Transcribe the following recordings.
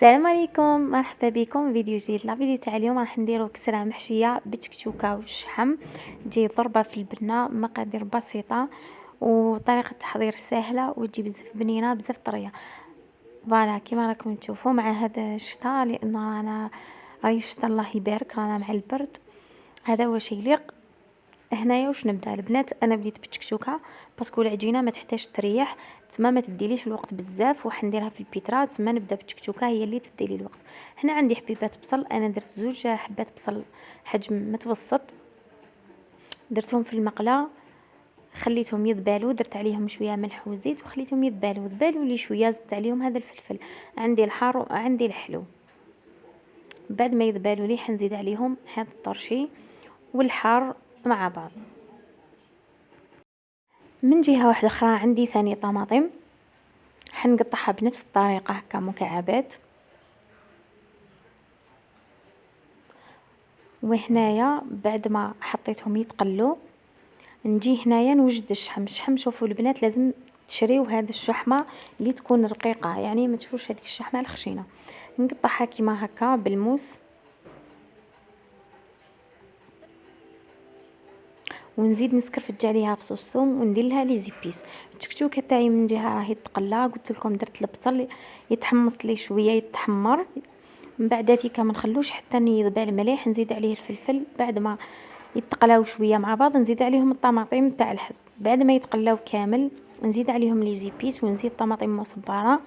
السلام عليكم، مرحبا بكم فيديو جديد. لا فيديو تاع اليوم راح نديرو كسره محشيه بالتكتوكه والشحم. تجي ضربه في البنه، مقادير بسيطه وطريقه تحضير سهله وتجي بزاف بنينه بزاف طريه. فوالا كيما راكم تشوفوا مع هذا الشتا، لان رانا راهي الشتا الله يبارك، رانا مع البرد. هذا هو شيء يليق. هنايا واش نبدا البنات؟ انا بديت بالتكتوكه باسكو العجينه ما تحتاج تريح، تما ما تديليش الوقت بزاف، وحنديرها في البيترا. تما نبدا بالتكتوكه هي اللي تديلي الوقت. هنا عندي حبيبات بصل، انا درت زوج حبات بصل حجم متوسط، درتهم في المقله، خليتهم يذبالوا، درت عليهم شويه ملح وزيت وخليتهم ذبالوا لي شويه. زدت عليهم هذا الفلفل، عندي الحار وعندي الحلو. بعد ما يذبالوا لي حنزيد عليهم هذا الطرشي والحار مع بعض. من جهه واحده اخرى عندي ثاني طماطم، حنقطعها بنفس الطريقه هكا مكعبات. وهنايا بعد ما حطيتهم يتقلوا، نجي هنايا نوجد الشحم. شوفوا البنات، لازم تشريو هذا الشحمه اللي تكون رقيقه، يعني ما تشوفوش هذيك الشحمه الخشينه. نقطعها كيما هكا بالموس، ونزيد نسكرفج عليها بصوص ثوم وندير لها لي زيبيس. التكتوكه تاعي من جهه راهي تقلى، قلت لكم درت البصل يتحمص لي شويه يتحمر، من بعداتي ما نخلوش حتى يذبال مليح. نزيد عليه الفلفل بعد ما يتقلاو شويه مع بعض، نزيد عليهم الطماطم تاع الحب بعد ما يتقلاو كامل، نزيد عليهم لي زيبيس ونزيد طماطم مصبره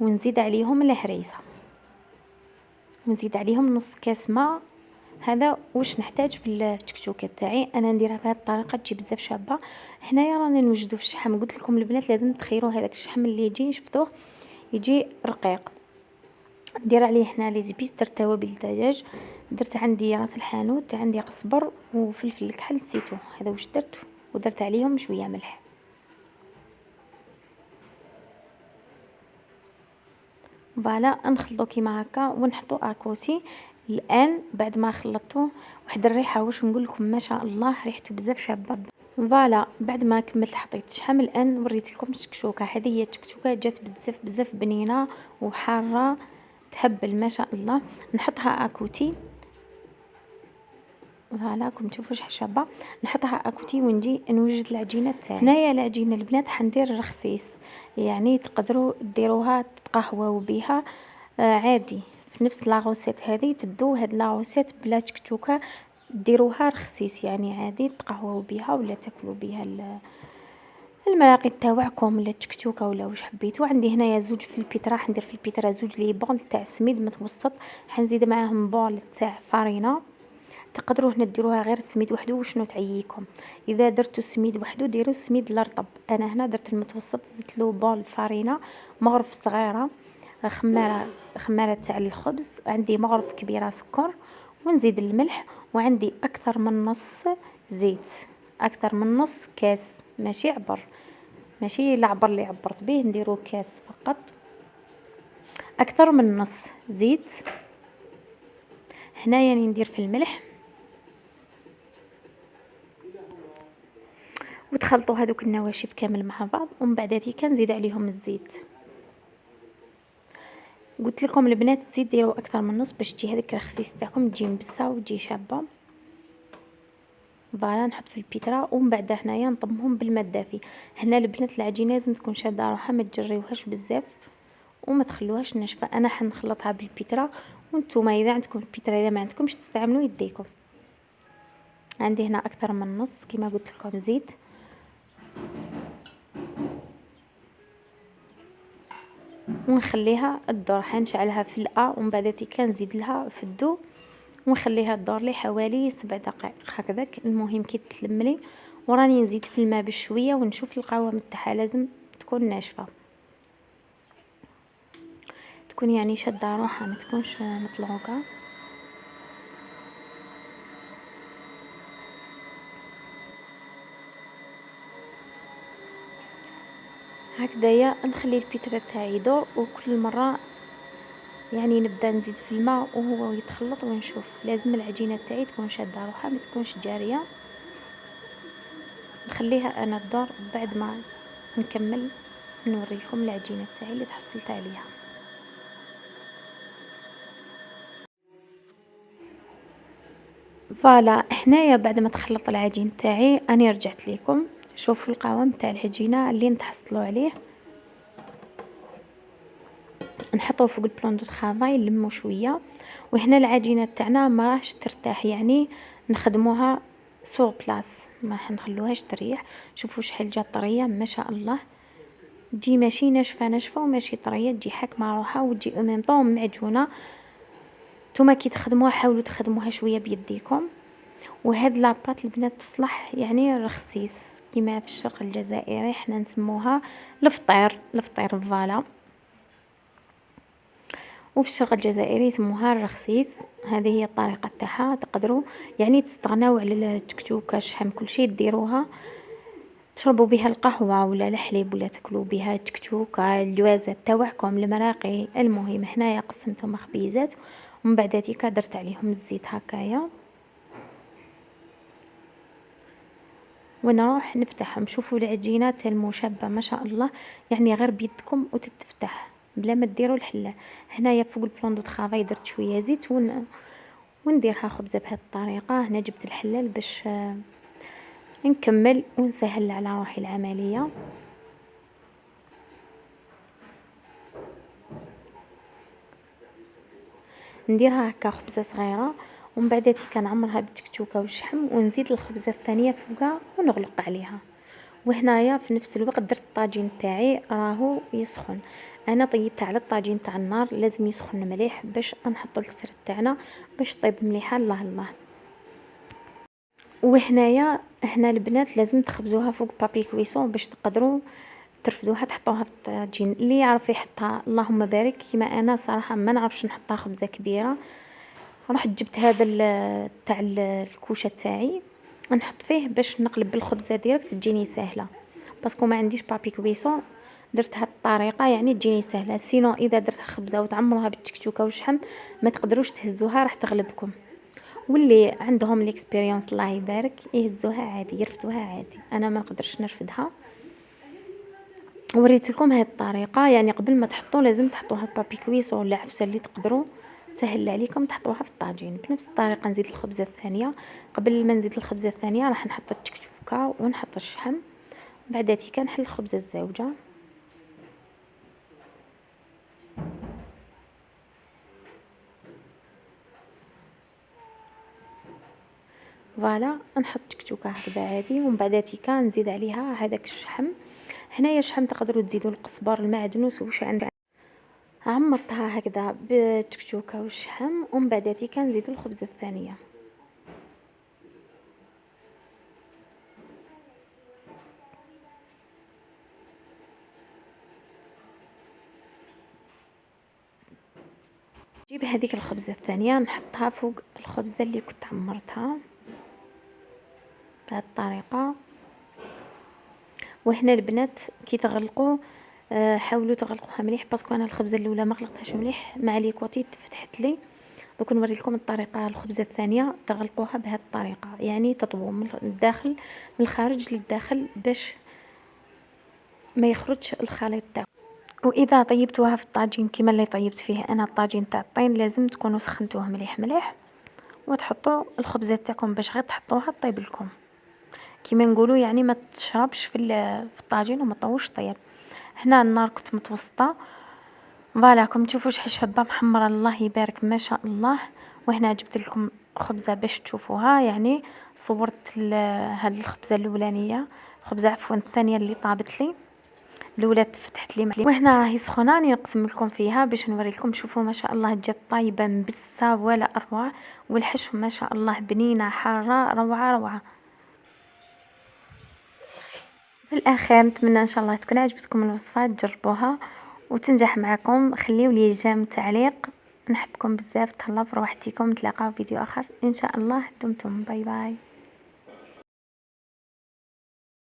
ونزيد عليهم الهريسه ونزيد عليهم نص كاس ماء. هذا واش نحتاج في التكتوكه تاعي، انا نديرها بهذه الطريقه تجي بزاف شابه. هنايا رانا نوجدو في الشحم، قلت لكم البنات لازم تخيروا هذاك الشحم اللي يجي، شفتوه يجي رقيق. ندير عليه هنا لي زيبيس، درت توابل الدجاج، درت عندي راس الحانوت، عندي قزبر وفلفل الكحل نسيتو، هذا واش درت، ودرت عليهم شويه ملح. فوالا نخلطو كيما هكا ونحطو اكوتي. الان بعد ما خلطوه، واحد الريحه واش نقول لكم ما شاء الله، ريحته بزاف شابه. فوالا بعد ما كملت حطيت الشحم، الان وريت لكم التكتوكه. هذه هي التكتوكه، جات بزاف بزاف بنينه وحاره تهبل ما شاء الله. نحطها اكوتي، فوالا راكم تشوفوا شحال شابه. نحطها اكوتي ونجي نوجد العجينه تاعي. هنايا العجينه البنات حندير رخصيص، يعني تقدروا ديروها تقهووا بها عادي في نفس لاغوسيت هذه. تدو هاد لاغوسيت بلا تكتوكه ديروها رخصيص، يعني عادي تقهووا بها ولا تاكلوا بها المراقي تاعكم ولا التكتوكه ولا واش حبيتوا. عندي هنايا زوج في البيترا، حندير في البيترا زوج لي بول تاع السميد متوسط، حنزيد معاهم بول تاع فارينه. تقدروا هنا ديروها غير السميد وحده وشنو تعييكم. اذا درتوا السميد وحده ديروا السميد الرطب، انا هنا درت المتوسط، زدت له بول فارينه، مغرف صغيره، خماره تاع الخبز، عندي مغرف كبيره سكر، ونزيد الملح، وعندي اكثر من نص زيت، اكثر من نص كاس، ماشي عبر، ماشي العبر اللي عبرت به، نديرو كاس فقط، اكثر من نص زيت. هنايا يعني ندير في الملح، وتخلطوا هذوك النواشف كامل مع بعض، ومن بعداتي كنزيد عليهم الزيت. قلت لكم البنات تزيد ديروا اكثر من نص باش تجي هذيك الخسيس تاعكم تجي مبسه وتجي شابه. فوالا نحط في البيترا، ومن بعد هنايا نطمهم بالماء الدافي. هنا البنات العجينه لازم تكون شاده روحها، ما تجريوهاش بزاف وما تخلوهاش ناشفه. انا حنخلطها بالبيترا، وانتم اذا عندكم البيترا، اذا ما عندكمش تستعملوا يديكم. عندي هنا اكثر من نص كما قلت لكم زيت. ونخليها الدور، حنشعلها في الأ، ومن بعد كنزيد لها في الدو ونخليها الدور لي حوالي 7 دقائق هكذاك. المهم كي تلملي، وراني نزيد في الماء بشويه ونشوف القوام تاعها، لازم تكون ناشفه، تكون يعني شاده روحها، ما تكونش مطلوقه. هكذايا نخلي البيترا تاعي يدور، وكل مره يعني نبدا نزيد في الماء وهو يتخلط ونشوف. لازم العجينه تاعي تكون شاده روحها، ما تكونش جاريه. نخليها انا الدور، بعد ما نكمل نوريكم العجينه تاعي اللي تحصلت عليها. فوالا هنايا بعد ما تخلط العجين تاعي اني رجعت لكم. شوفوا القوام تاع العجينه اللي نتحصلوا عليه. نحطوه فوق البلون دو طرافاي نلمو شويه. وهنا العجينه تاعنا ما راهش ترتاح، يعني نخدموها سور بلاص، ما حنخلوهاش تريح. شوفوا شحال جات طريه ما شاء الله، تجي ماشي ناشفه وماشي طريه، تجي حاكمه روحها وتجي او ميم طون معجونه. نتوما كي تخدموها حاولوا تخدموها شويه بيديكم. وهاد لاباط البنات تصلح يعني رخصيص، كيما في الشرق الجزائري حنا نسموها الفطير فوالا، وفي الشرق الجزائري يسموها الرخصيص. هذه هي الطريقه تاعها. تقدروا يعني تستغناو على التكتوكه شحال كل شيء ديروها، تشربوا بها القهوه ولا الحليب، ولا تاكلوا بها التكتوكه، الجوازات تاعكم، المراقي. المهم هنايا قسمتهم مخبيزات، ومن بعد هذيك درت عليهم الزيت هكايا ونروح نفتحهم. شوفوا العجينات المشبه ما شاء الله، يعني غير بيدكم وتتفتح بلا ما ديروا الحله. هنايا فوق البلون دو طرافاي درت شويه زيت ونديرها خبزه بهذه الطريقه. هنا جبت الحلال باش نكمل ونسهل على روحي العمليه. نديرها هكا خبزه صغيره، ومن بعد كنعمرها بالتكتوكه والشحم، ونزيد الخبزه الثانيه فوقها ونغلق عليها. وهنايا في نفس الوقت درت الطاجين تاعي راهو يسخن. انا طيبت على الطاجين تاع النار، لازم يسخن مليح باش نحطو الكسرة تاعنا باش طيب مليحه. الله الله. وهنايا هنا البنات لازم تخبزوها فوق بابي كويسون باش تقدروا ترفدوها تحطوها في الطاجين. اللي يعرف يحطها اللهم بارك، كيما انا صراحه ما نعرفش نحطها خبزه كبيره. رحت جبت هذا تاع الكوشه تاعي نحط فيه باش نقلب بالخبزه ديريكت تجيني سهله، باسكو ما عنديش بابي كويسون. درت هاد الطريقه يعني تجيني سهله. سينو اذا درتها خبزه وتعمروها بالتكتوكه والشحم ما تقدروش تهزوها، راح تغلبكم. واللي عندهم الاكسبيريونس الله يبارك يهزوها عادي، يرفدوها عادي. انا ما نقدرش نرفدها. وريت لكم هذه الطريقه، يعني قبل ما تحطوا لازم تحطوها بابي كويسون ولا عفسه اللي تقدروا سهل عليكم تحطوها في الطاجين. بنفس الطريقه نزيد الخبزه الثانيه. قبل ما نزيد الخبزه الثانيه راح نحط التكتوكه ونحط الشحم، بعداتي كنحل الخبزه الزوجه. فوالا نحط تكتوكه هكذا عادي، ومن بعداتي نزيد عليها هذاك الشحم. هنايا الشحم تقدروا تزيدوا القزبر المعدنوس واش عندك. عمرتها هكذا بالتكتوكه والشحم، ومن بعداتي كنزيدوا الخبزه الثانيه. نجيب هذيك الخبزه الثانيه نحطها فوق الخبزه اللي كنت عمرتها بهذه الطريقه. وهنا البنات كي تغلقوا حاولوا تغلقوها مليح، باسكو انا الخبزه الاولى ما غلقتهاش مليح مع لي كوتي تفتحت لي. دوك نوري لكم الطريقه. الخبزه الثانيه تغلقوها بهذه الطريقه، يعني تطبوا من الداخل من الخارج للداخل باش ما يخرجش الخليط تاعو. واذا طيبتوها في الطاجين كيما اللي طيبت فيه انا الطاجين تاع الطين، لازم تكونوا سخنتوه مليح مليح وتحطوا الخبزات تاعكم باش غير تحطوها طيب لكم كيما نقولوا، يعني ما تشربش في الطاجين وما طوش طيب. هنا النار كنت متوسطه. فوالا راكم تشوفوا شحال شابه محمره الله يبارك ما شاء الله. وهنا جبت لكم خبزه باش تشوفوها، يعني صورت هاد الخبزه الاولانيه، خبزه عفوا الثانيه اللي طابت لي، الاولى فتحت لي. وهنا راهي سخونه راني نقسم لكم فيها باش نوري لكم. شوفوا ما شاء الله جات طايبه مبسه ولا اروع، والحشو ما شاء الله بنينه حاره روعه روعه. في الاخير نتمنى ان شاء الله تكون عجبتكم الوصفه، تجربوها وتنجح معكم. خليوا لي جيم تعليق. نحبكم بزاف، تهلاو في روحتكم. نتلاقاو في فيديو اخر ان شاء الله. دمتم باي باي.